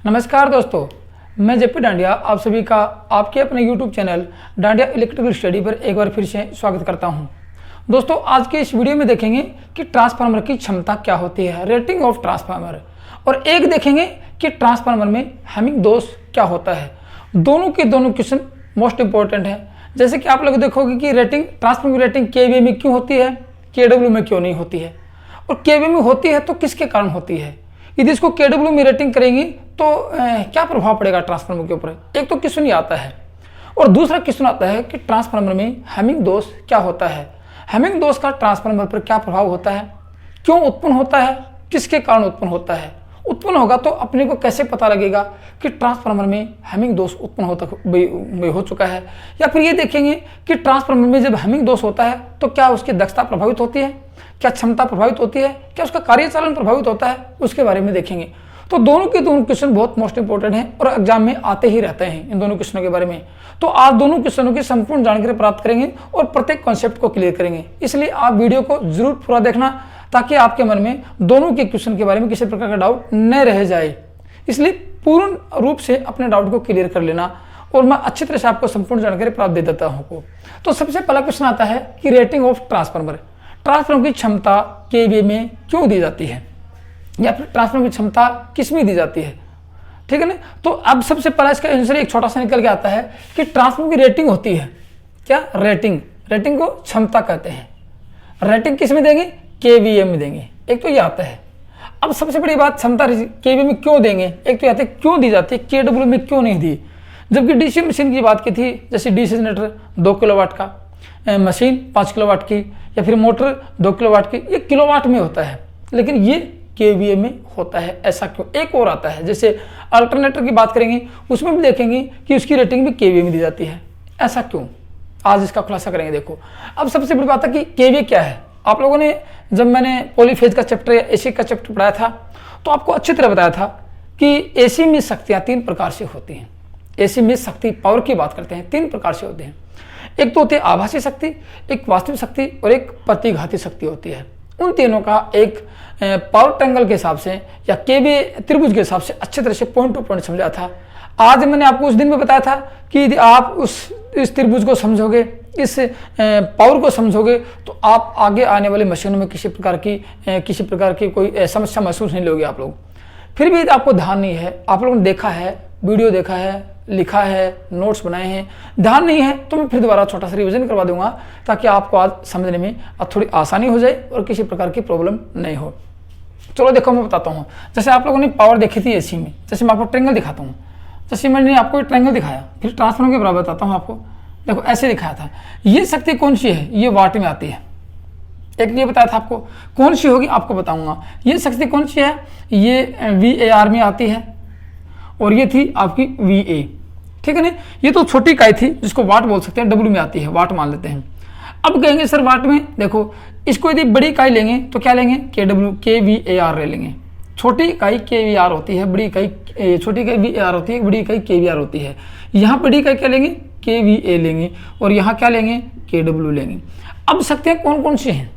नमस्कार दोस्तों, मैं जेपी डांडिया आप सभी का आपके अपने YouTube channel dandiya electrical study पर एक बार फिर से स्वागत करता हूं। दोस्तों, आज के इस वीडियो में देखेंगे कि ट्रांसफार्मर की क्षमता क्या होती है, रेटिंग ऑफ ट्रांसफार्मर, और एक देखेंगे कि ट्रांसफार्मर में हैमिंग दोष क्या होता है। दोनों के दोनों क्वेश्चन मोस्ट इंपॉर्टेंट है। जैसे कि आप लोग देखोगे कि रेटिंग, ट्रांसफार्मर की रेटिंग केवीए में क्यों होती है, केडब्ल्यू में क्यों नहीं होती है, और केवीए में होती है तो किसके कारण होती है। यदि इसको केडब्ल्यू में रेटिंग करेंगी तो क्या प्रभाव पड़ेगा ट्रांसफार्मर के ऊपर। एक तो क्वेश्चन ये आता है, और दूसरा क्वेश्चन आता है कि ट्रांसफार्मर में हैमिंग दोष क्या होता है, हैमिंग दोष का ट्रांसफार्मर पर क्या प्रभाव होता है, क्यों उत्पन्न होता है, किसके कारण उत्पन्न होता है, उत्पन्न होगा तो अपने को कैसे पता लगेगा कि ट्रांसफार्मर में हैमिंग दोष उत्पन्न हो चुका है। या फिर ये देखेंगे कि ट्रांसफार्मर में जब हैमिंग दोष होता है तो क्या उसकी दक्षता प्रभावित होती है, क्या क्षमता प्रभावित होती है, क्या उसका कार्यचालन प्रभावित होता है, उसके बारे में देखेंगे। तो दोनों के दोनों क्वेश्चन बहुत मोस्ट इंपॉर्टेंट हैं और एग्जाम में आते ही रहते हैं इन दोनों क्वेश्चनों के बारे में। तो आप दोनों क्वेश्चनों की संपूर्ण जानकारी प्राप्त करेंगे और प्रत्येक कॉन्सेप्ट को क्लियर करेंगे। इसलिए आप वीडियो को जरूर पूरा देखना ताकि आपके मन में दोनों के क्वेश्चन के बारे में किसी प्रकार का डाउट न रह जाए। इसलिए पूर्ण रूप से अपने डाउट को क्लियर कर लेना और मैं अच्छी तरह से आपको संपूर्ण जानकारी प्राप्त दे देता हूँ। तो सबसे पहला क्वेश्चन आता है कि रेटिंग ऑफ ट्रांसफार्मर, ट्रांसफार्मर की क्षमता केवीए में क्यों दी जाती है, या फिर ट्रांसफार्मर की क्षमता किस में दी जाती है। ठीक है ना। तो अब सबसे पहला इसका आंसर एक छोटा सा निकल के आता है कि ट्रांसफार्मर की रेटिंग होती है क्या, रेटिंग, रेटिंग को क्षमता कहते हैं। रेटिंग किस में देंगे, केवीए में देंगे। एक तो ये आता है। अब सबसे बड़ी बात, क्षमता केवीए में क्यों देंगे, एक तो आते क्यों दी जाती है, केडब्ल्यू में क्यों नहीं दी। जबकि डीसी मशीन की बात की थी, जैसे डीसी जनरेटर 2 किलोवाट का, मशीन 5 किलोवाट की, या फिर मोटर 2 किलोवाट की, ये किलोवाट में होता है, लेकिन ये केवीए में होता है। ऐसा क्यों। एक और आता है, जैसे अल्टरनेटर की बात करेंगे, उसमें भी देखेंगे कि उसकी रेटिंग भी केवीए में दी जाती है। ऐसा क्यों, आज इसका खुलासा करेंगे। देखो, अब सबसे बड़ी बात है कि केवीए क्या है। आप लोगों ने, जब मैंने पॉलीफेज का चैप्टर या एसी का चैप्टर पढ़ाया था, तो आपको अच्छी तरह बताया था कि एसी में शक्तियाँ 3 प्रकार से होती हैं। एसी में शक्ति, पावर की बात करते हैं, 3 प्रकार से होते हैं। एक तो होती है आभासी शक्ति, एक वास्तविक शक्ति और एक प्रतिघाती शक्ति होती है। उन तीनों का एक पावर ट्रायंगल के हिसाब से या केवीए त्रिभुज के हिसाब से अच्छी तरह से पॉइंट टू पॉइंट समझा था। आज मैंने आपको उस दिन में बताया था कि यदि आप इस त्रिभुज को समझोगे, इस पावर को समझोगे, तो आप आगे आने वाले मशीनों में किसी प्रकार की कोई समस्या महसूस नहीं लोगे आप लोग। फिर भी आपको ध्यान नहीं है, आप लोगों ने देखा है, वीडियो देखा है, लिखा है, नोट्स बनाए हैं, ध्यान नहीं है, तो मैं फिर दोबारा छोटा सा रिवीजन करवा दूंगा ताकि आपको आज समझने में थोड़ी आसानी हो जाए और किसी प्रकार की प्रॉब्लम नहीं हो। चलो देखो, मैं बताता हूँ। जैसे आप लोगों ने पावर देखी थी एसी में, जैसे मैं आपको ट्रायंगल दिखाता हूँ। जैसे मैंने आपको ट्रायंगल दिखाया, फिर ट्रांसफार्मर के बराबर बताता हूँ आपको। देखो, ऐसे दिखाया था। ये शक्ति कौन सी है, ये वाट में आती है। एक ये बताया था आपको, कौन सी होगी आपको बताऊंगा। ये शक्ति कौन सी है, ये VAR में आती है, और ये थी आपकी VA। ठीक है ना। ये तो छोटी इकाई थी जिसको वाट बोल सकते हैं, W में आती है, वाट मान लेते हैं। अब कहेंगे सर वाट में, देखो इसको यदि बड़ी इकाई लेंगे तो क्या लेंगे, KVAR ले लेंगे। छोटी इकाई KVAR होती है, बड़ी इकाई, छोटी इकाई VAR होती है, बड़ी इकाई KVAR होती है। यहाँ बड़ी इकाई क्या लेंगे, KVA लेंगे, और यहाँ क्या लेंगे, KW लेंगे। अब शक्तियाँ कौन कौन सी हैं,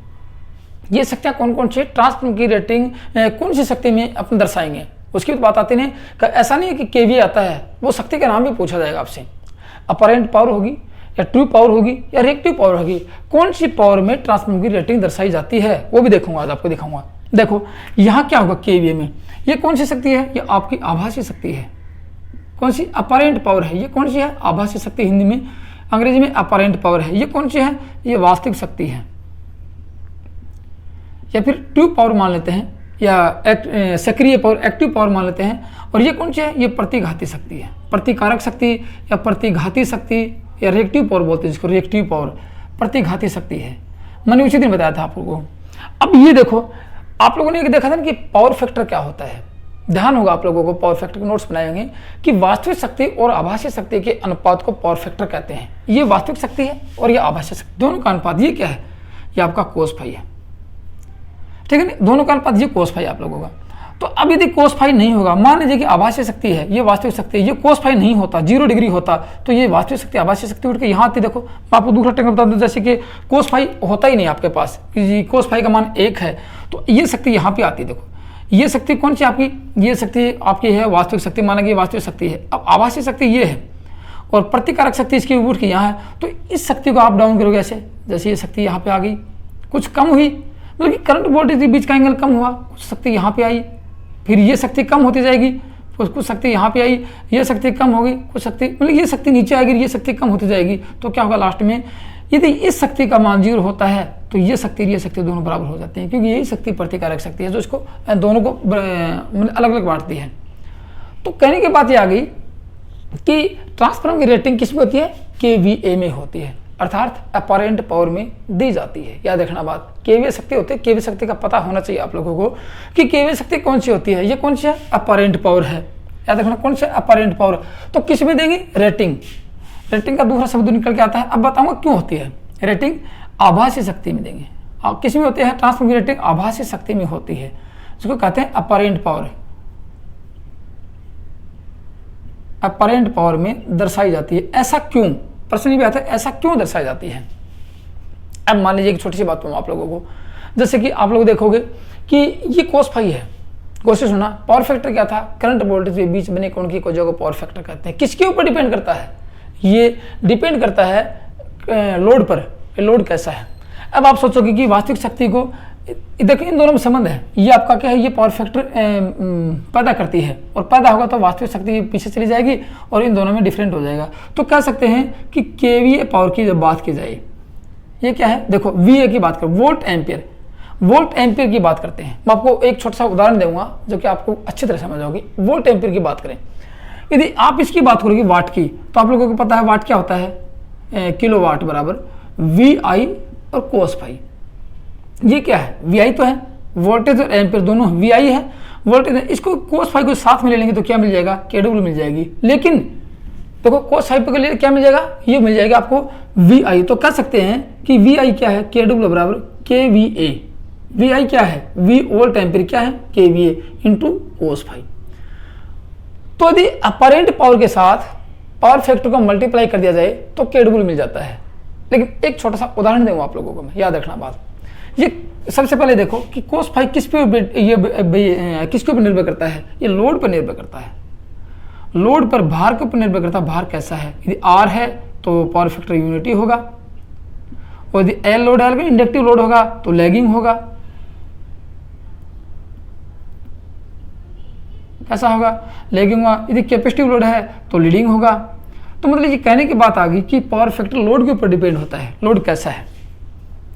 ये शक्तियाँ कौन कौन सी है, ट्रांसफार्मर की रेटिंग कौन सी शक्ति में अपन दर्शाएंगे, उसकी तो बात आती नहीं। ऐसा नहीं है कि केवीए आता है, वो शक्ति का नाम भी पूछा जाएगा आपसे। अपरेंट पावर होगी, या ट्रू पावर होगी, या रिएक्टिव पावर होगी। कौन सी पावर में ट्रांसफार्मर की रेटिंग दर्शाई जाती है, वो भी देखूंगा, आज आपको दिखाऊंगा। देखो यहाँ क्या होगा केवीए में, ये कौन सी शक्ति है, ये आपकी आभासी शक्ति है। कौन सी, अपरेंट पावर है। ये कौन सी है, आभासी शक्ति, हिंदी में, अंग्रेजी में अपरेंट पावर है। ये कौन सी है, ये वास्तविक शक्ति है, या फिर ट्रू पावर मान लेते हैं, या सक्रिय पावर, एक्टिव पावर मान लेते हैं। और ये कौन सी है, ये प्रतिघाती शक्ति है, प्रतिकारक शक्ति या प्रतिघाती शक्ति, या रिएक्टिव पावर बोलते हैं जिसको, रिएक्टिव पावर, प्रतिघाती शक्ति है। मैंने उसी दिन बताया था आप लोगों को। अब ये देखो, आप लोगों ने एक देखा था ना कि पावर फैक्टर क्या होता है। ध्यान होगा आप लोगों को, पावर फैक्टर के नोट्स बनाए होंगे कि वास्तविक शक्ति और आभासी शक्ति के अनुपात को पावर फैक्टर कहते हैं। ये वास्तविक शक्ति है और ये आभासी शक्ति, दोनों का अनुपात ये क्या है, ये आपका cos फाई है। ठीक है ना, दोनों का अनुपात ये cos फाई आप लोगों का। तो अब यदि cos फाई नहीं होगा, मान लीजिए कि आभासी शक्ति है, ये वास्तविक शक्ति है, ये cos फाई नहीं होता, 0 डिग्री होता, तो ये वास्तविक शक्ति आभासी शक्ति उठ के यहाँ आती। देखो मैं आपको दूसरा टेक्निक बता दूं, जैसे कि cos फाई होता ही नहीं आपके पास, कि cos फाई का मान 1 है, तो ये शक्ति यहाँ पे आती है। देखो ये शक्ति कौन सी आपकी, ये शक्ति आपकी है वास्तविक शक्ति, माना कि वास्तविक शक्ति है। अब आभासी शक्ति ये है और प्रतिकारक शक्ति इसकी विपरीत की यहाँ है, तो इस शक्ति को आप डाउन करोगे ऐसे, जैसे ये शक्ति यहाँ पे आ गई, कुछ कम हुई, मतलब कि करंट वोल्टेज के बीच का एंगल कम हुआ, कुछ शक्ति यहाँ पे आई, फिर ये शक्ति कम होती जाएगी, कुछ शक्ति यहाँ पे आई, ये शक्ति कम होगी, कुछ शक्ति मतलब ये शक्ति नीचे आएगी, ये शक्ति कम होती जाएगी। तो क्या होगा लास्ट में, यदि इस शक्ति का मान 0 होता है तो ये शक्ति दोनों बराबर हो जाती हैं, क्योंकि यही शक्ति प्रतिकारक शक्ति है जो इसको दोनों को अलग अलग बांटती है। तो कहने की बात ये आ गई कि ट्रांसफार्मर की रेटिंग किस में होती है, केवीए में होती है, अर्थात अपरेंट पावर में दी जाती है। याद रखना बात, केवीए शक्ति होती है, केवीए शक्ति का पता होना चाहिए आप लोगों को कि केवीए शक्ति कौन सी होती है, ये कौन सी है, अपरेंट पावर है। याद रखना कौन सा अपरेंट पावर, तो किस में देंगे, रेटिंग। रेटिंग का दूसरा शब्द निकल के आता है, अब बताऊंगा क्यों होती है। रेटिंग आभासी शक्ति में देंगे, किस में होती है, ट्रांसफार्मर की रेटिंग आभासी शक्ति में होती है, जिसको कहते हैं अपरेंट पावर। अपरेंट पावर में दर्शाई जाती है। ऐसा क्यों, प्रश्न ये भी आता है, ऐसा क्यों दर्शाई जाती है। अब मान लीजिए एक छोटी सी बात कहूँ आप लोगों को, जैसे कि आप लोग देखोगे कि ये cos फाई है, कोशिश सुना, पावर फैक्टर क्या था, करंट वोल्टेज के बीच बने कोण की वजह को पावर फैक्टर कहते हैं। किसके ऊपर डिपेंड करता है, ये डिपेंड करता है लोड पर, लोड कैसा है। अब आप सोचोगे कि वास्तविक शक्ति को, देखिए इन दोनों में संबंध है, ये आपका क्या है, ये पावर फैक्टर पैदा करती है और पैदा होगा तो वास्तविक शक्ति पीछे चली जाएगी और इन दोनों में डिफरेंट हो जाएगा। तो कह सकते हैं कि केवीए पावर की जब बात की जाए, ये क्या है, देखो वीए की बात करो, वोल्ट एम्पियर की बात करते हैं। मैं आपको एक छोटा सा उदाहरण दूंगा जो कि आपको अच्छी तरह समझ आओगी। वोल्ट एम्पियर की बात करें, यदि आप इसकी बात करोगे वाट की, तो आप लोगों को पता है वाट क्या होता है, किलो वाट बराबर वी आई और कोस फाई। ये क्या है, वी आई तो है, वोल्टेज और एम्पियर दोनों वी आई है, वोल्टेज, इसको कोस फाई को साथ में ले लेंगे तो क्या मिल जाएगा, के डब्ल्यू मिल जाएगी। लेकिन देखो कोस फाई को ले क्या मिल जाएगा, ये मिल जाएगा आपको वी आई। तो कह सकते हैं कि वी आई क्या है, के डब्ल्यू बराबर के वी ए। वी आई क्या है, वी वोल्ट एम्पियर क्या है, K V A into cos phi. तो यदि अपरेंट पावर के साथ पावर फैक्टर को मल्टीप्लाई कर दिया जाए तो के डब्ल्यू मिल जाता है। लेकिन एक छोटा सा उदाहरण दूंगा आप लोगों को मैं, याद रखना बात। ये सबसे पहले देखो कि कोस फाई किसके ऊपर निर्भर करता है, ये लोड पर निर्भर करता है, लोड पर भार के ऊपर निर्भर करता है, भार कैसा है। यदि आर है तो पावर फैक्टर यूनिटी होगा, और यदि एल लोड है, इंडक्टिव लोड होगा तो लैगिंग होगा। कैसा होगा, लैगिंग होगा। यदि कैपेसिटिव लोड है तो लीडिंग होगा। तो मतलब ये कहने की बात आ गई कि पावर फैक्टर लोड के ऊपर डिपेंड होता है, लोड कैसा है।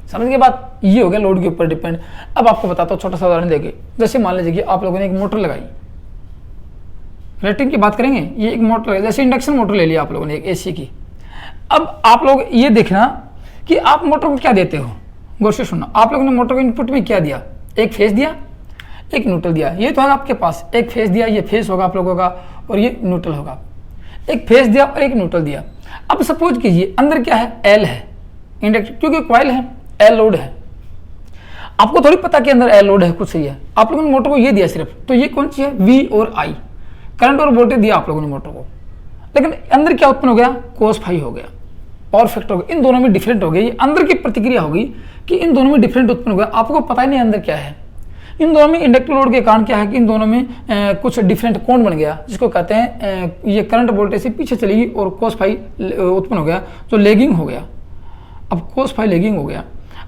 समझ गए बात, ये हो गया लोड के ऊपर डिपेंड। अब आपको बताता हूँ छोटा सा उदाहरण देके, जैसे मान लीजिए कि आप लोगों ने एक मोटर लगाई, रेटिंग की बात करेंगे, ये एक मोटर लगाई, जैसे इंडक्शन मोटर ले लिया आप लोगों ने एक एसी की। अब आप लोग ये देखना कि आप मोटर को क्या देते हो, गौर से सुनना। आप लोगों ने मोटर को इनपुट में क्या दिया, एक फेज दिया, एक न्यूट्रल दिया। ये तो है आपके पास, एक फेज दिया, ये फेज होगा आप लोगों का और ये न्यूट्रल होगा। एक फेज दिया और एक न्यूट्रल दिया। अब सपोज कीजिए अंदर क्या है, एल है इंडक्टर, क्योंकि कॉइल है, एल लोड है। आपको थोड़ी पता कि अंदर एल लोड है, कुछ सही है। आप लोगों ने मोटर को ये दिया सिर्फ, तो ये कौन सी है, वी और आई, करंट और वोल्टेज दिया आप लोगों ने मोटर को। लेकिन अंदर क्या उत्पन्न हो गया, कोस फाई हो गया, पावर फैक्टर हो गया, इन दोनों में डिफरेंट हो गया। ये अंदर की प्रतिक्रिया होगी कि इन दोनों में डिफरेंट उत्पन्न हो गया, आपको पता ही नहीं अंदर क्या है। इन दोनों में इंडक्टिव लोड के कारण क्या है कि इन दोनों में कुछ डिफरेंट कोण बन गया, जिसको कहते हैं ये करंट वोल्टेज से पीछे चलेगी और कोस फाई उत्पन्न हो गया, जो लेगिंग हो गया। अब कोस फाई लेगिंग हो गया।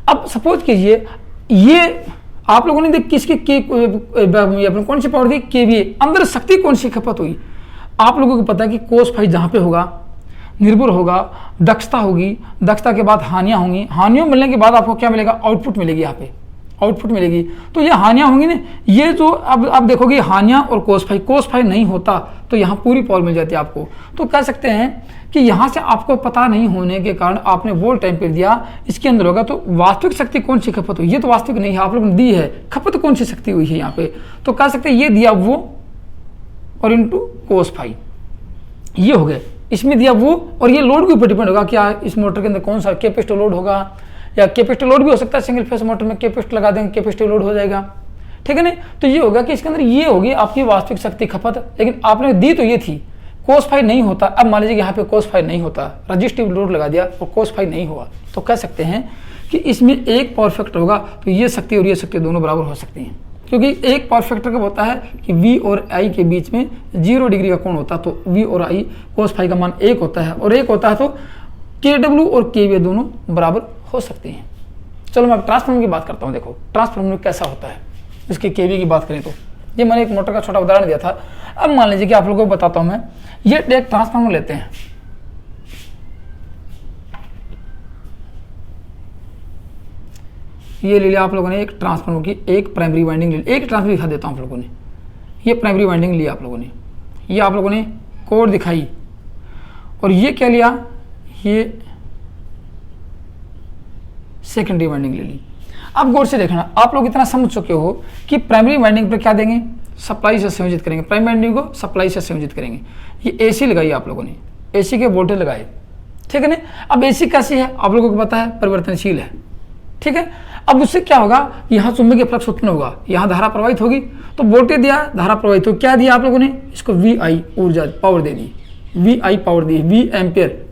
अब सपोज कीजिए ये आप लोगों ने देख किसकी अपने कौन सी पावर दी, केवीए, अंदर शक्ति कौन सी खपत हुई। आप लोगों को पता है कि कोस फाई जहाँ पे होगा निर्भर होगा, दक्षता होगी, दक्षता के बाद हानियाँ होंगी, हानियों मिलने के बाद आपको क्या मिलेगा, आउटपुट मिलेगी, यहाँ पे आउटपुट मिलेगी। तो ये हानियाँ होंगी ना, ये जो अब देखोगे हानियाँ और कोस फाई नहीं होता तो यहाँ पूरी पावर मिल जाती है आपको। तो कह सकते हैं कि यहाँ से आपको पता नहीं होने के कारण आपने वोल्ट एम्पीयर दिया, इसके अंदर होगा तो वास्तविक शक्ति कौन सी खपत हुई, ये तो वास्तविक नहीं है, आप लोगों ने दी है, खपत कौन सी शक्ति हुई है यहाँ पे। तो कह सकते हैं ये दिया वो और इंटू कोस फाई, ये हो गए, इसमें दिया वो और ये लोड के ऊपर डिपेंड होगा क्या इस मोटर के अंदर कौन सा कैपेसिटिव लोड होगा, या कैपेसिटिव लोड भी हो सकता है, सिंगल फेस मोटर में कैपेसिटर लगा देंगे कैपेसिटिव लोड हो जाएगा, ठीक है ना। तो ये होगा कि इसके अंदर ये होगी आपकी वास्तविक शक्ति खपत, लेकिन आपने दी तो ये थी, कोस फाई नहीं होता। अब मान लीजिए यहाँ पे कोस फाई नहीं होता, रजिस्टिव लोड लगा दिया और कोस फाई नहीं हुआ, तो कह सकते हैं कि इसमें एक पावर फैक्टर होगा तो ये शक्ति और ये शक्ति दोनों बराबर हो सकती हैं। क्योंकि एक पावर फैक्टर कब होता है कि V और I के बीच में 0 डिग्री का कोण होता है, तो V और I cos फाई का मान 1 होता है, और 1 होता है तो KW और KVA दोनों बराबर हो सकते हैं। चलो मैं अब ट्रांसफार्मर की बात करता हूँ। देखो ट्रांसफार्मर कैसा होता है, इसके KVA की बात करें तो ये मैंने एक मोटर का छोटा उदाहरण दिया था। अब मान लीजिए कि आप लोगों को बताता हूँ मैं, ये एक ट्रांसफार्मर लेते हैं, ये ले लिया आप लोगों ने एक ट्रांसफार्मर की एक प्राइमरी वाइंडिंग ले ली, एक ट्रांसफार्मर दिखा देता हूँ आप लोगों ने, ये प्राइमरी वाइंडिंग लिया आप लोगों ने, ये आप लोगों ने कोड दिखाई, और ये क्या लिया, ये सेकेंडरी वाइंडिंग ले ली। अब गौर से देखना, आप लोग इतना समझ चुके हो कि प्राइमरी वाइंडिंग पर क्या देंगे, सप्लाई से संयोजित करेंगे, प्राइमरी वाइंडिंग को सप्लाई से संयोजित करेंगे। ये AC लगाई आप लोगों ने, AC के वोल्टेज लगाए, ठीक है ना। अब AC कैसी है आप लोगों को पता है, परिवर्तनशील है, ठीक है। अब उससे क्या होगा, यहाँ चुंबकीय फ्लक्स उत्पन्न होगा, यहाँ धारा प्रवाहित होगी, तो वोल्टेज दिया, धारा प्रवाहित हो, क्या दिया आप लोगों ने, इसको VI ऊर्जा पावर दे दी, VI पावर दी, V एम्पियर,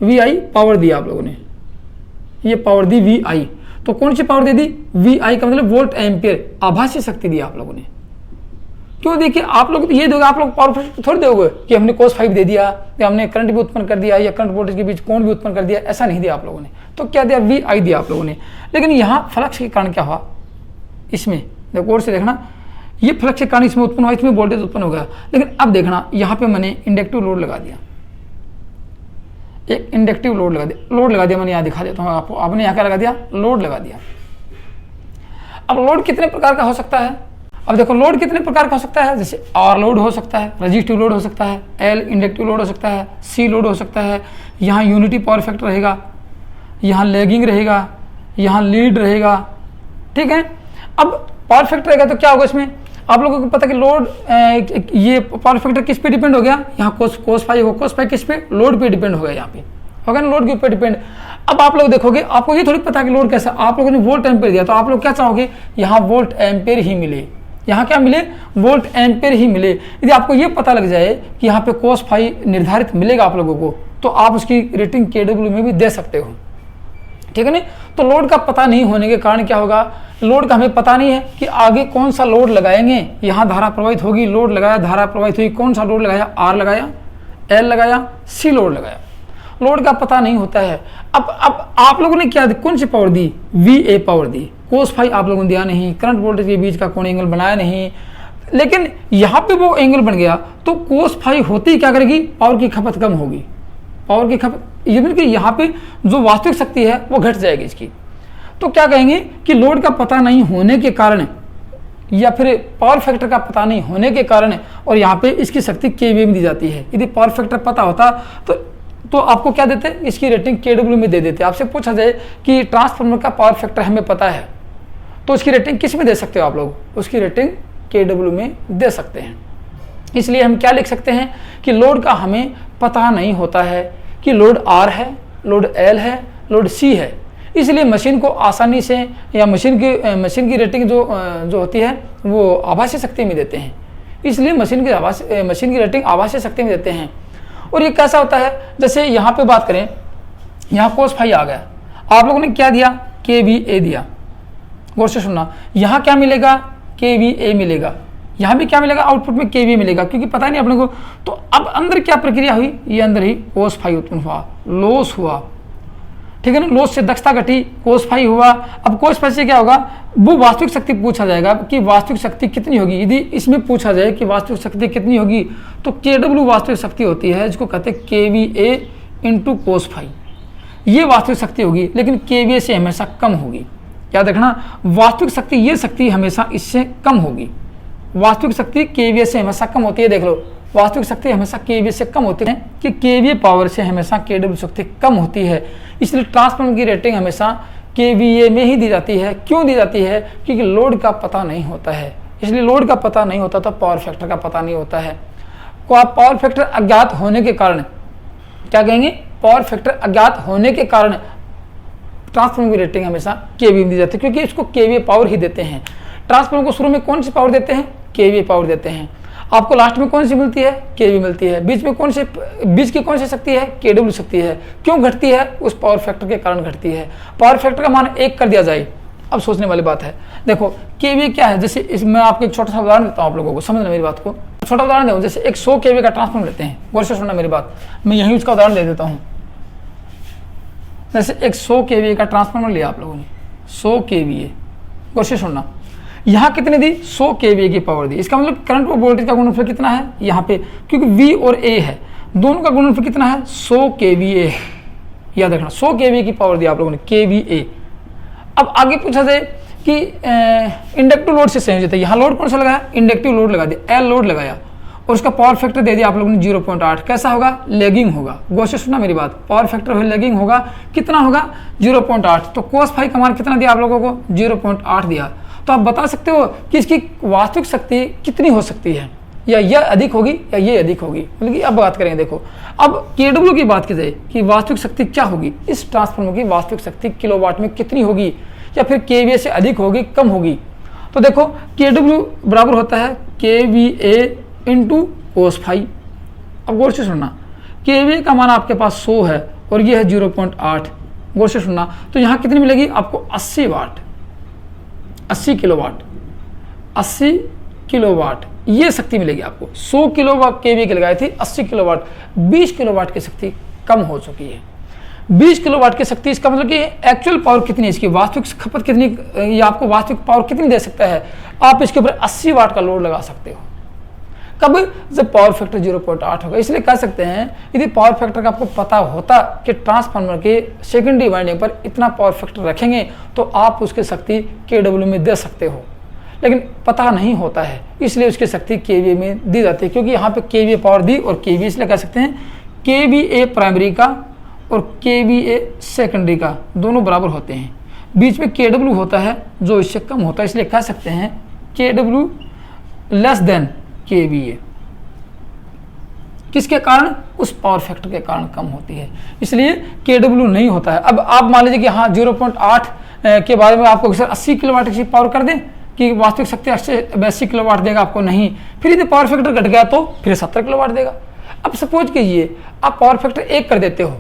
VI पावर दी आप लोगों ने, ये पावर दी VI, तो कौन सी पावर दे दी, VI का मतलब वोल्ट एम्पियर, आभासी शक्ति दी आप लोगों ने। क्यों, देखिए आप लोग ये दोगे, आप लोग पावर थोड़ी दोगे कि हमने cos फाइव दे दिया या हमने करंट भी उत्पन्न कर दिया या करंट वोल्टेज के बीच कोण भी उत्पन्न कर दिया, ऐसा नहीं दिया आप लोगों ने। तो क्या दिया, VI दिया आप लोगों ने। लेकिन यहाँ फ्लक्स के कारण क्या हुआ, इसमें देखो और से देखना, ये फ्लक्स के कारण इसमें उत्पन्न हुआ, इसमें वोल्टेज उत्पन्न हो गया। लेकिन अब देखना, यहाँ पे मैंने इंडक्टिव लोड लगा दिया, एक इंडक्टिव लोड लगा दिया मैंने, यहाँ दिखा देता हूँ आपको, आपने यहाँ क्या लगा दिया, लोड लगा दिया। अब लोड कितने प्रकार का हो सकता है, अब देखो लोड कितने प्रकार का हो सकता है, जैसे R लोड हो सकता है, रजिस्टिव लोड हो सकता है, L इंडक्टिव लोड हो सकता है, C लोड हो सकता है, यहाँ यूनिटी पावर फैक्टर रहेगा, यहाँ लैगिंग रहेगा, यहाँ लीड रहेगा, ठीक है। अब पावर फैक्टर रहेगा तो क्या होगा इसमें, आप लोगों को पता कि लोड ये पावर फैक्टर किस पे डिपेंड हो गया, यहाँ cos फाई हो, cos फाई किस पे, लोड पे डिपेंड हो गया, यहाँ पे होगा ना, लोड के ऊपर डिपेंड। अब आप लोग देखोगे, आपको ये थोड़ी पता कि लोड कैसा, आप लोगों ने वोल्ट एम्पेयर दिया, तो आप लोग क्या चाहोगे, यहाँ वोल्ट एम्पेयर ही मिले, यहाँ क्या मिले, वोल्ट एम्पेयर ही मिले। यदि आपको ये पता लग जाए कि यहाँ पे cos फाई निर्धारित मिलेगा आप लोगों को, तो आप उसकी रेटिंग KW में भी दे सकते हो, ठीक है ना। तो लोड का पता नहीं होने के कारण क्या होगा, लोड का हमें पता नहीं है कि आगे कौन सा लोड लगाएंगे, यहाँ धारा प्रवाहित होगी, लोड लगाया, धारा प्रवाहित हुई, कौन सा लोड लगाया, R लगाया, L लगाया, C लोड लगाया, लोड का पता नहीं होता है। अब आप लोगों ने क्या कौन सी पावर दी, VA पावर दी, cos फाई आप लोगों ने दिया नहीं, करंट वोल्टेज के बीच का कोण एंगल बनाया नहीं, लेकिन यहाँ पे वो एंगल बन गया, तो cos फाई होती ही क्या करेगी, पावर की खपत कम होगी, पावर की खपत, ये कि यहाँ पे जो वास्तविक शक्ति है वो घट जाएगी इसकी। तो क्या कहेंगे कि लोड का पता नहीं होने के कारण या फिर पावर फैक्टर का पता नहीं होने के कारण, और यहाँ पे इसकी शक्ति KVA में दी जाती है। यदि पावर फैक्टर पता होता तो आपको क्या देते, इसकी रेटिंग KW में दे देते। आपसे पूछा जाए कि ट्रांसफार्मर का पावर फैक्टर हमें पता है, तो उसकी रेटिंग किस में दे सकते हो आप लोग, उसकी रेटिंग KW में दे सकते हैं। इसलिए हम क्या लिख सकते हैं कि लोड का हमें पता नहीं होता है कि लोड R है, लोड L है, लोड C है, इसलिए मशीन को आसानी से या मशीन की रेटिंग जो होती है वो आभासी शक्ति में देते हैं, इसलिए मशीन की रेटिंग आभासी शक्ति में देते हैं। और ये कैसा होता है, जैसे यहाँ पे बात करें, यहाँ cos फाई आ गया, आप लोगों ने क्या दिया, KVA दिया, गौर से सुनना, यहाँ क्या मिलेगा, KVA मिलेगा, यहाँ भी क्या मिलेगा, आउटपुट में KVA मिलेगा, क्योंकि पता नहीं अपने को। तो अब अंदर क्या प्रक्रिया हुई, ये अंदर ही cos फाई उत्पन्न हुआ, लॉस हुआ, ठीक है ना, लॉस से दक्षता घटी, cos फाई हुआ। अब cos फाई से क्या होगा, वो वास्तविक शक्ति पूछा जाएगा कि वास्तविक शक्ति कितनी होगी। यदि इसमें पूछा जाए कि वास्तविक शक्ति कितनी होगी, तो KW वास्तविक शक्ति होती है, जिसको कहते हैं KVA इंटू cos फाई, ये वास्तविक शक्ति होगी, लेकिन KVA से हमेशा कम होगी। याद रखना, वास्तविक शक्ति, ये शक्ति हमेशा इससे कम होगी, वास्तविक शक्ति KVA से हमेशा कम होती है। देख लो, वास्तविक शक्ति हमेशा KVA से कम होती है, कि KVA पावर से हमेशा KW शक्ति कम होती है, इसलिए ट्रांसफार्मर की रेटिंग हमेशा KVA में ही दी जाती है। क्यों दी जाती है, क्योंकि लोड का पता नहीं होता है, इसलिए लोड का पता नहीं होता तो पावर फैक्टर का पता नहीं होता है। पावर फैक्टर अज्ञात होने के कारण, क्या कहेंगे, पावर फैक्टर अज्ञात होने के कारण ट्रांसफार्मर की रेटिंग हमेशा KVA में दी जाती है, क्योंकि इसको KVA पावर ही देते हैं। ट्रांसफार्मर को शुरू में कौन सी पावर देते हैं, KVA पावर देते हैं, आपको लास्ट में कौन सी मिलती है, KVA मिलती है, बीच की कौन सी शक्ति है, KW शक्ति है। क्यों घटती है, उस पावर फैक्टर के कारण घटती है। पावर फैक्टर का मान 1 कर दिया जाए, अब सोचने वाली बात है। देखो केवीए क्या है, जैसे मैं आपको एक छोटा सा उदाहरण देता हूँ आप लोगों को, समझना मेरी बात को। छोटा उदाहरण दूँ, जैसे एक 100 केवीए का ट्रांसफार्मर लेते हैं, गौर से सुनना मेरी बात, मैं यहीं उसका उदाहरण दे देता हूँ। जैसे एक 100 केवीए का ट्रांसफार्मर लिया आप लोगों ने, 100 केवीए, गौर से सुनना, यहाँ कितने दी, 100 केवीए की पावर दी। इसका मतलब करंट और वोल्टेज का गुणनफल कितना है यहाँ पे, क्योंकि V और A है, दोनों का गुणनफल कितना है, 100 केवीए। याद रखना 100 केवीए की पावर दी आप लोगों ने, केवीए। अब आगे पूछा जाए कि इंडक्टिव लोड से संयोजित है, यहाँ लोड कौन सा लगाया, इंडक्टिव लोड लगा दिया, L लोड लगाया और उसका पावर फैक्टर दे दिया आप लोगों ने 0.8। कैसा होगा, लैगिंग होगा। गौर से सुनना मेरी बात, पावर फैक्टर हो लैगिंग होगा, कितना होगा 0.8। तो cos फाई का मान कितना दिया आप लोगों को, 0.8 दिया। तो आप बता सकते हो कि इसकी वास्तविक शक्ति कितनी हो सकती है, या यह अधिक होगी या ये अधिक होगी। मतलब कि अब बात करेंगे, देखो अब केडब्ल्यू की बात की जाए कि वास्तविक शक्ति क्या होगी, इस ट्रांसफार्मर की वास्तविक शक्ति किलोवाट में कितनी होगी, या फिर केवीए से अधिक होगी कम होगी। तो देखो केडब्ल्यू बराबर होता है केवीए इंटू कोस फाई। अब गौर से सुनना, केवीए का मान आपके पास 100 है और ये है 0.8। गौर से सुनना, तो यहाँ कितनी मिलेगी आपको, 80 वाट, 80 किलोवाट, 80 किलोवाट ये शक्ति मिलेगी आपको। 100 किलोवाट केवीए की लगाई थी, 80 किलोवाट, 20 किलोवाट की शक्ति कम हो चुकी है। 20 किलोवाट की शक्ति, इसका मतलब कि एक्चुअल पावर कितनी है, इसकी वास्तविक खपत कितनी, ये आपको वास्तविक पावर कितनी दे सकता है। आप इसके ऊपर 80 वाट का लोड लगा सकते हो। कब, जब पावर फैक्टर 0.8 होगा। इसलिए कह सकते हैं यदि पावर फैक्टर का आपको पता होता कि ट्रांसफार्मर के सेकेंडरी वाइंडिंग पर इतना पावर फैक्टर रखेंगे तो आप उसकी शक्ति केडब्ल्यू में दे सकते हो, लेकिन पता नहीं होता है, इसलिए उसकी शक्ति केवीए में दी जाती है। क्योंकि यहाँ पे केवीए पावर दी और केवीए, इसलिए कह सकते हैं केवीए प्राइमरी का और केवीए सेकेंडरी का दोनों बराबर होते हैं। बीच में केडब्ल्यू होता है जो इससे कम होता है, इसलिए कह सकते हैं केडब्ल्यू लेस देन केवीए। किसके कारण, उस पावर फैक्टर के कारण कम होती है, इसलिए केडब्ल्यू नहीं होता है। अब आप मान लीजिए कि हाँ 0.8 के बारे में आपको 80 किलोवाट की पावर कर दें कि वास्तविक शक्ति 80 किलोवाट देगा आपको, नहीं। फिर यदि पावर फैक्टर घट गया तो फिर 70 किलोवाट देगा। अब सपोज कीजिए आप पावर फैक्टर 1 कर देते हो,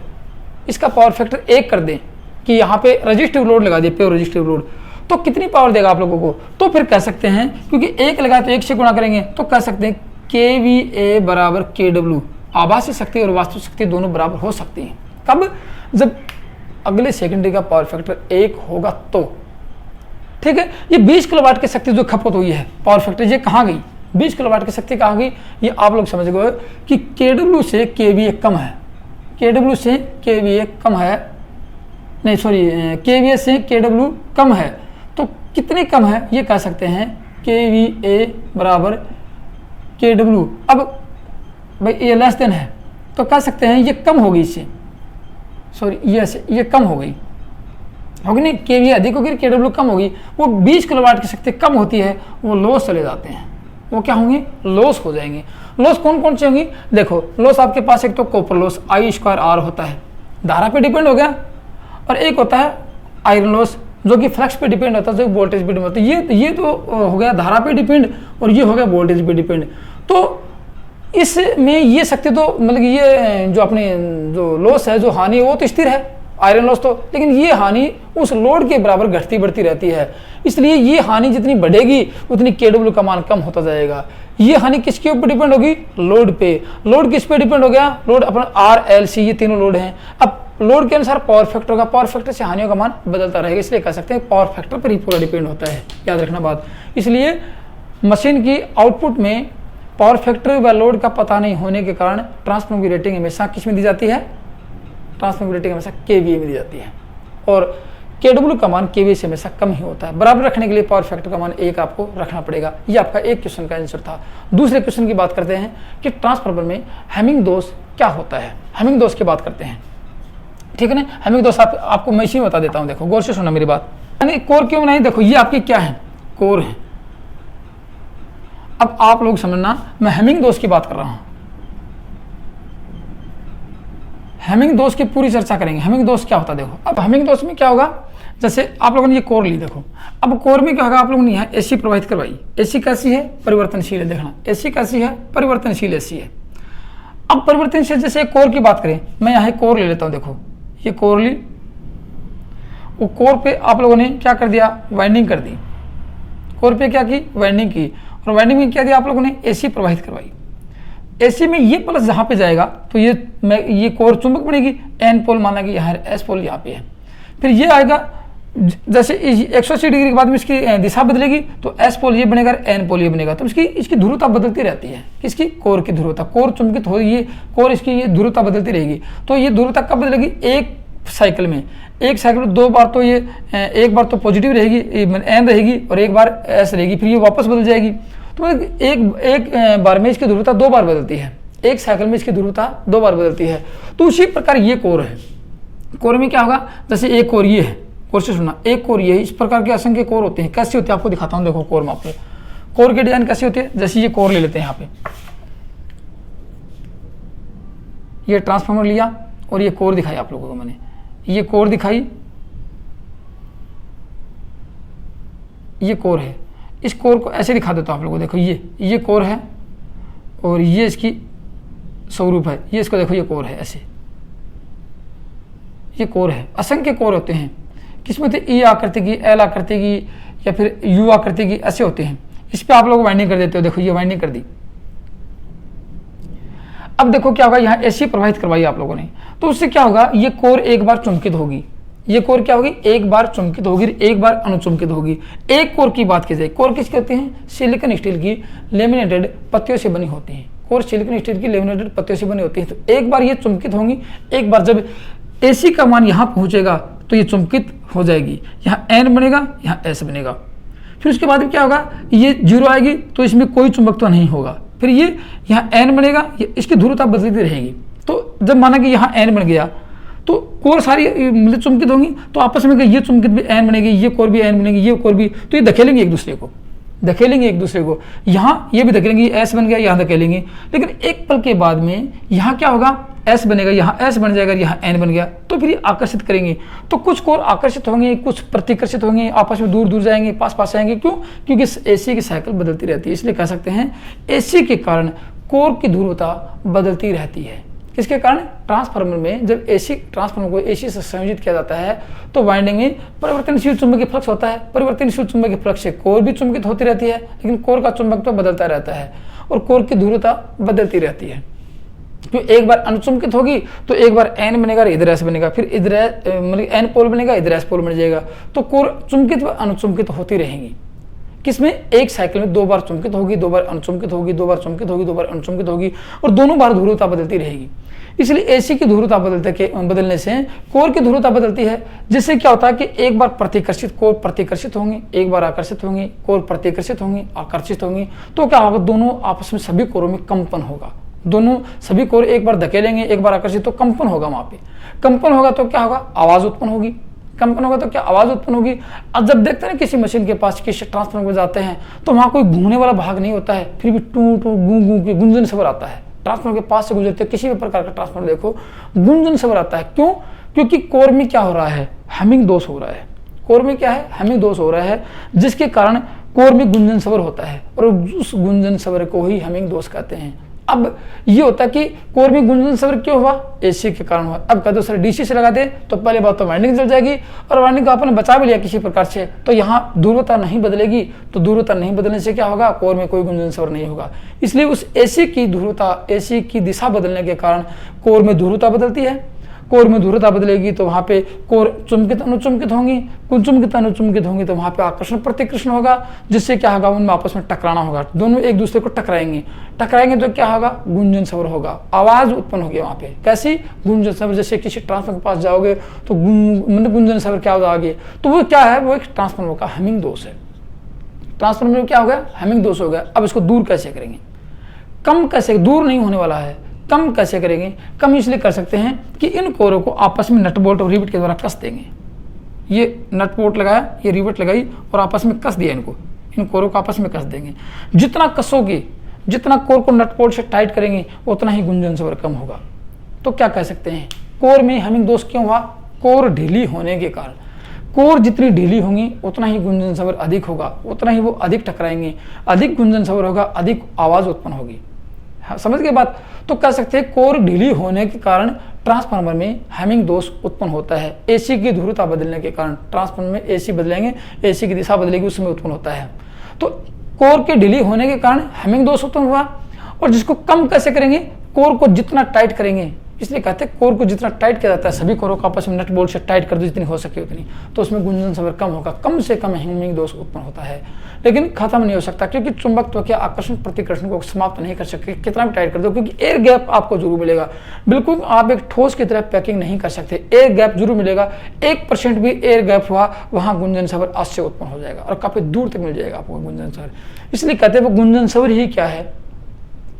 इसका पावर फैक्टर 1 कर दें कि यहाँ पे रजिस्टिव लोड लगा दिए, प्योर रजिस्टिव लोड, तो कितनी पावर देगा आप लोगों को। तो फिर कह सकते हैं, क्योंकि 1 लगाए तो 1 से गुणा करेंगे, तो कह सकते हैं केवीए बराबर केडब्ल्यू। आभासी शक्ति और वास्तविक शक्ति दोनों बराबर हो सकती हैं। कब, जब अगले सेकेंडरी का पावर फैक्टर 1 होगा तो। ठीक है, ये 20 किलोवाट की शक्ति जो खपत हुई है पावर फैक्टर, ये कहाँ गई, 20 किलोवाट की शक्ति कहाँ गई, ये आप लोग समझ गए कि केडब्ल्यू से केवीए कम है, केडब्ल्यू से केवीए कम है, नहीं सॉरी, केवीए से केडब्ल्यू कम है। तो कितने कम है, ये कह सकते हैं केवीए बराबर केडब्ल्यू। अब भाई ये लेस देन है तो कह सकते हैं ये कम होगी इससे, सॉरी ये कम हो गई, होगी नहीं, केवीए अधिक होगी, केडब्ल्यू कम होगी। वो 20 किलोवाट की शक्ति कम होती है, वो लॉस चले जाते हैं, वो क्या होंगे, लॉस हो जाएंगे। लॉस कौन कौन से होंगी, देखो लॉस आपके पास एक तो कॉपर लॉस I²R होता है, धारा पे डिपेंड हो गया, और एक होता है आयरन लॉस जो कि फ्लक्स पे डिपेंड होता है, जो वोल्टेज पे डिपेंड होता है। ये तो हो गया धारा पे डिपेंड, और ये हो गया वोल्टेज पे डिपेंड। तो इसमें ये शक्ति तो मतलब कि ये जो अपने जो लॉस है, जो हानि, वो तो स्थिर है, आयरन लॉस तो, लेकिन ये हानि उस लोड के बराबर घटती बढ़ती रहती है। इसलिए ये हानि जितनी बढ़ेगी उतनी केडब्ल्यू का मान कम होता जाएगा। ये हानि किसके ऊपर डिपेंड होगी, लोड पे। लोड किस पे डिपेंड हो गया, लोड अपना RLC, ये तीनों लोड हैं। अब लोड के अनुसार पावर फैक्टर होगा, पावर फैक्टर से हानियों का मान बदलता रहेगा, इसलिए कह सकते हैं पावर फैक्टर पर ही पूरा डिपेंड होता है, याद रखना बात। इसलिए मशीन की आउटपुट में पावर फैक्टर व लोड का पता नहीं होने के कारण ट्रांसफार्मर की रेटिंग हमेशा किस में दी जाती है, ट्रांसफार्मर की रेटिंग हमेशा केवीए में दी जाती है, और केडब्ल्यू का मान केवीए से हमेशा कम ही होता है। बराबर रखने के लिए पावर फैक्टर का मान 1 आपको रखना पड़ेगा। ये आपका एक क्वेश्चन का आंसर था। दूसरे क्वेश्चन की बात करते हैं कि ट्रांसफार्मर में हैमिंग दोष क्या होता है। हैमिंग दोष की बात करते हैं, ठीक है ना। हैमिंग दोष आपको मैं इसी में बता देता हूँ, देखो गौर से सुनना मेरी बात। यानी कोर क्यों नहीं, देखो ये आपकी क्या है, कोर है। अब आप लोग समझना, मैं हैमिंग दोष की बात कर रहा हूं, हैमिंग दोष की पूरी चर्चा करेंगे। हैमिंग दोष क्या होता है, देखो अब हैमिंग दोष में क्या होगा, जैसे आप लोगों ने ये कोर ली, देखो अब कोर में क्या होगा, आप लोगों ने यहाँ एसी प्रवाहित करवाई। एसी कैसी है, परिवर्तनशील है, देखना एसी कैसी है, परिवर्तनशील एसी है। अब परिवर्तनशील, जैसे कोर की बात करें, मैं यहाँ कोर ले लेता हूँ, देखो ये कोर ली, वो कोर पे आप लोगों ने क्या कर दिया, वाइंडिंग कर दी, कोर पे क्या की, वाइंडिंग की, और वाइंडिंग में क्या दिया आप लोगों ने, एसी प्रवाहित करवाई। एसी में ये प्लस जहाँ पे जाएगा तो ये कोर चुंबक बनेगी, एन पोल माना कि यहाँ एस पोल यहाँ पे है। फिर ये आएगा, जैसे 180 डिग्री के बाद में इसकी दिशा बदलेगी तो एस पोल ये बनेगा, एन पोल ये बनेगा। तो इसकी ध्रुवता बदलती रहती है, किसकी, कोर की ध्रुवता। कोर चुंबकित हो, ये कोर इसकी ये ध्रुवता बदलती रहेगी। तो ये ध्रुवता कब बदलेगी, एक साइकिल में 2 बार। तो ये एक बार तो पॉजिटिव रहेगी, एन रहेगी, और एक बार एस रहेगी, फिर ये वापस बदल जाएगी। तो एक बार में इसकी ध्रुवता 2 बार बदलती है, एक साइकिल में इसकी ध्रुवता 2 बार बदलती है। तो उसी प्रकार ये कोर है। कोर में क्या होगा, जैसे एक कोर ये है, कोर से सुनना, एक कोर ये है, इस प्रकार के असंख्य कोर होते हैं। कैसे होते हैं आपको दिखाता हूँ, देखो कोर में आपको कोर के डिजाइन कैसे होते हैं। जैसे ये कोर ले लेते हैं, यहाँ पे ये ट्रांसफार्मर लिया और ये कोर दिखाई आप लोगों को मैंने, ये कोर दिखाई, ये कोर है। इस कोर को ऐसे दिखा देता हूँ आप लोगों को, देखो ये कोर है और ये इसकी स्वरूप है, ये इसको देखो, ये कोर है, ऐसे ये कोर है। असंख्य कोर होते हैं, किसमें होते, ई आकृति की, एल आकृति की, या फिर यू आकृति की, ऐसे होते हैं। इस पे आप लोग वाइंडिंग कर देते हो, देखो ये वाइंडिंग कर दी। अब देखो क्या होगा, यहाँ एसी प्रवाहित करवाई आप लोगों ने, तो उससे क्या होगा, ये कोर एक बार चुंबकित होगी, ये कोर क्या होगी, एक बार चुंबकित होगी, एक बार अनुचुंबकित होगी। एक कोर की बात की जाए, कोर किस कहते हैं, सिलिकॉन स्टील की लेमिनेटेड पत्तियों से बनी होती है। कोर सिलिकॉन स्टील की लेमिनेटेड पत्तियों से बनी होती है। तो एक बार ये चुंबकित होंगी, एक बार जब एसी का मान यहाँ पहुंचेगा तो ये चुंबकित हो जाएगी, यहाँ एन बनेगा, यहाँ एस बनेगा। फिर उसके बाद क्या होगा, ये 0 आएगी तो इसमें कोई चुंबकत्व नहीं होगा। फिर ये यहाँ एन बनेगा, इसकी ध्रुवता बदलती रहेगी। तो जब माना कि यहाँ एन बन गया तो कोर सारी मतलब चुंबकित होंगी, तो आपस में ये चुंबकित भी एन बनेगी, ये कोर भी एन बनेगी, ये कोर भी, तो ये धकेलेंगे एक दूसरे को, यहाँ ये भी धकेलेंगे, एस बन गया, यहाँ धकेलेंगे। लेकिन एक पल के बाद में यहाँ क्या होगा, एस बनेगा, यहाँ एस बन जाएगा, यहाँ एन बन गया, तो फिर ये आकर्षित करेंगे। तो कुछ कोर आकर्षित होंगे, कुछ प्रतिकर्षित होंगे, आपस में दूर दूर जाएंगे, पास पास आएंगे। क्यों, क्योंकि एसी की साइकिल बदलती रहती है। इसलिए कह सकते हैं एसी के कारण कोर की ध्रुवता बदलती रहती है। किसके कारण, ट्रांसफार्मर में जब एसी ट्रांसफार्मर को एसी से संयोजित किया जाता है तो वाइंडिंग में परिवर्तनशील चुंबकीय फ्लक्स होता है। परिवर्तनशील चुंबकीय फ्लक्स से कोर भी चुंबकित होती रहती है, लेकिन कोर का चुंबकत्व बदलता रहता है और कोर की ध्रुवता बदलती रहती है। तो एक बार अनुचुंबकित होगी तो एक बार एन बनेगा, इधर एस बनेगा, फिर इधर मतलब एन पोल बनेगा, इधर एस पोल बन जाएगा। तो कोर चुंबकित व अनुचुंबकित होती रहेंगी। किसमें, एक साइकिल में 2 बार चुंबकित होगी, 2 बार अनुचुंबकित होगी, 2 बार चुंबकित होगी, 2 बार अनुचुंबकित होगी, और दोनों बार ध्रुवता बदलती रहेगी। इसलिए एसी की ध्रुवता बदलने से कोर की ध्रुवता बदलती है, जिससे क्या होता है कि एक बार प्रतिकर्षित कोर प्रतिकर्षित होंगे, एक बार आकर्षित होंगे, कोर प्रतिकर्षित होंगे, आकर्षित होंगे। तो क्या होगा, दोनों आपस में सभी कोरों में कंपन होगा। दोनों सभी कोर एक बार धकेलेंगे, एक बार आकर्षित, तो कंपन होगा। वहां पे कंपन होगा तो क्या होगा, आवाज उत्पन्न होगी। कंपन होगा तो क्या आवाज उत्पन्न होगी। अब जब देखते हैं ना किसी मशीन के पास, किसी ट्रांसफार्मर में जाते हैं तो वहां कोई घूमने वाला भाग नहीं होता है, फिर भी टू टू गूं गूं के गुंजन स्वर आता है। ट्रांसफार्मर के पास से गुजरते किसी भी प्रकार का ट्रांसफार्मर देखो, गुंजन स्वर आता है। क्यों, क्योंकि कोर में क्या हो रहा है, हैमिंग दोष हो रहा है। कोर में क्या है, हैमिंग दोष हो रहा है, जिसके कारण कोर में गुंजन स्वर होता है, और उस गुंजन स्वर को ही हैमिंग दोष कहते हैं। अब ये होता है कि कोर में गुंजन स्वर क्यों हुआ, एसी के कारण हुआ। अब कहते सर डीसी से लगा दे तो पहले बात तो वाइंडिंग जल जाएगी, और वाइंडिंग को आपने बचा भी लिया किसी प्रकार से, तो यहाँ ध्रुवता नहीं बदलेगी। तो ध्रुवता नहीं बदलने से क्या होगा, कोर में कोई गुंजन स्वर नहीं होगा। इसलिए उस एसी की ध्रुवता, एसी की दिशा बदलने के कारण कोर में ध्रुवता बदलती है। कोर में ध्रुवता बदलेगी तो वहाँ पे कोर चुंबकित अनुचुंबकित होंगी, चुंबकित अनुचुंबकित होंगी तो वहाँ पे आकर्षण प्रतिकर्षण होगा, जिससे क्या होगा, उनमें आपस में टकराना होगा। दोनों एक दूसरे को टकराएंगे तो क्या होगा, गुंजन स्वर होगा, आवाज उत्पन्न होगी वहाँ पे। कैसी, गुंजन स्वर। जैसे किसी ट्रांसफार्मर के पास जाओगे तो गुंजन स्वर क्या होगा आगे, तो वो क्या है, वो एक ट्रांसफार्मर का हैमिंग दोष है। ट्रांसफार्मर में क्या हो गया, हैमिंग दोष हो गया। अब इसको दूर कैसे करेंगे, कम कैसे, दूर नहीं होने वाला है, कम कैसे करेंगे। कम इसलिए कर सकते हैं कि इन कोरों को आपस में नट बोल्ट और रिवेट के द्वारा कस देंगे। ये नट बोल्ट लगाया, ये रिवेट लगाई और आपस में कस दिया इनको, इन कोरों को आपस में कस देंगे। जितना कसोगे, जितना कोर को नट बोल्ट से टाइट करेंगे, उतना ही गुंजन स्वर कम होगा। तो क्या कह सकते हैं, कोर में हैमिंग दोष क्यों हुआ, कोर ढीली होने के कारण। कोर जितनी ढीली होंगी उतना ही गुंजन स्वर अधिक होगा, उतना ही वो अधिक टकराएंगे, अधिक गुंजन स्वर होगा, अधिक आवाज उत्पन्न होगी। हाँ, समझ गए बात। तो कह सकते हैं कोर ढीली होने के कारण ट्रांसफार्मर में हैमिंग दोष उत्पन्न होता है। एसी की ध्रुवता बदलने के कारण ट्रांसफार्मर में एसी बदलेंगे, एसी की दिशा बदलेगी, उसमें उत्पन्न होता है। तो कोर के ढीली होने के कारण हैमिंग दोष उत्पन्न हुआ। और जिसको कम कैसे करेंगे, कोर को जितना टाइट करेंगे, इसलिए कहते हैं कोर को जितना टाइट किया जाता है, सभी कोरों को आपस में नट बोल्ट से टाइट कर दो जितनी हो सके उतनी, तो उसमें गुंजन सवर कम होगा, कम से कम हैमिंग दोष उत्पन्न होता है। लेकिन खत्म नहीं हो सकता, क्योंकि चुंबकत्व के आकर्षण प्रतिकर्षण को समाप्त नहीं कर सकते कितना भी टाइट कर दो, क्योंकि एयर गैप आपको जरूर मिलेगा। बिल्कुल आप एक ठोस की तरह पैकिंग नहीं कर सकते, एयर गैप जरूर मिलेगा। 1% भी एयर गैप हुआ, वहां गुंजन सवर अवश्य उत्पन्न हो जाएगा और काफी दूर तक मिल जाएगा आपको गुंजन सवर। इसलिए कहते हैं वो गुंजन सवर ही क्या है,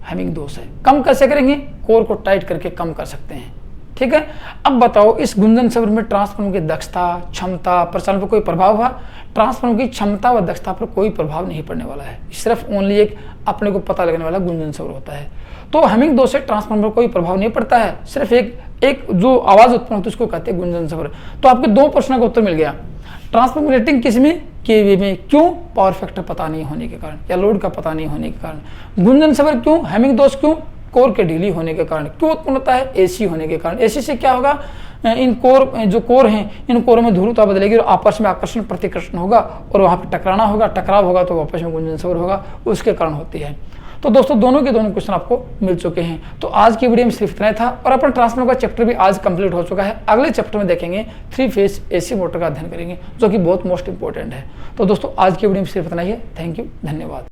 हैमिंग दोष है। कम कैसे करेंगे, कोर को टाइट करके कम कर सकते हैं। ठीक है, अब बताओ इस गुंजन सवर में ट्रांसफार्मर की दक्षता, क्षमता, प्रचालन पर कोई प्रभाव हुआ? ट्रांसफार्मर की क्षमता व दक्षता पर कोई प्रभाव नहीं पड़ने वाला है, सिर्फ ओनली एक अपने को पता लगने वाला गुंजन सवर होता है। तो हैमिंग दोष से ट्रांसफार्मर पर कोई प्रभाव नहीं पड़ता है, सिर्फ एक जो आवाज उत्पन्न होती है उसको कहते हैं गुंजन सवर। तो आपके 2 प्रश्नों का उत्तर मिल गया। ट्रांसफार्मर रेटिंग किस में, केवी में। क्यों? पावर फैक्टर पता नहीं होने के कारण या लोड का पता नहीं होने के कारण। गुंजन सवर क्यों, हैमिंग दोष क्यों? कोर के ढीली होने के कारण। क्यों उत्पन्न होता है? एसी होने के कारण। एसी से क्या होगा, इन कोर जो कोर हैं, इन कोरों में ध्रुवता बदलेगी और आपस में आकर्षण प्रतिकर्षण होगा और वहां पर टकराना होगा, टकराव होगा तो आपस में गुंजन सवर होगा, उसके कारण होती है। तो दोस्तों दोनों के दोनों क्वेश्चन आपको मिल चुके हैं। तो आज की वीडियो में सिर्फ इतना ही था और अपना ट्रांसफार्मर का चैप्टर भी आज कंप्लीट हो चुका है। अगले चैप्टर में देखेंगे 3 फेज एसी मोटर का अध्ययन करेंगे, जो कि बहुत मोस्ट इंपॉर्टेंट है। तो दोस्तों आज की वीडियो में सिर्फ इतना ही है। थैंक यू, धन्यवाद।